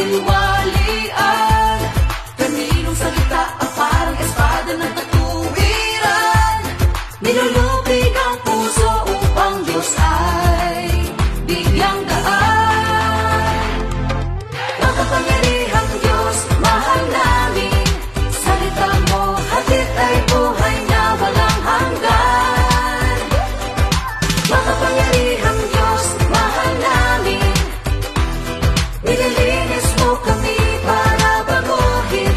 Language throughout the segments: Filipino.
kahiwalian. Kaninong salita ang parang espada ng katuwiran. Nilulubig ang puso upang Diyos ay bigyang daan. Makapangyarihang Diyos, mahal namin, salita mo, hatid ay buhay na walang hanggan. Makapangyarihang Diyos, mahal namin, nililinis mo kami para baguhin.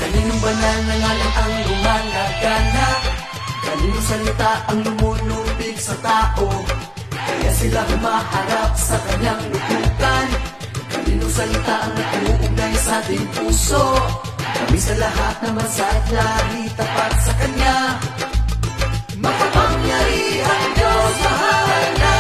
Kaninong banal na ngalan ang lumalagana? Kaninong salita ang lumulubig sa tao? Kaya sila humaharap sa kanyang lutukan. Kaninong salita ang nag-uugnay sa ating puso? Kami sa lahat naman sa lahi tapat sa Kanya. Makapangyarihang Diyos, mahal na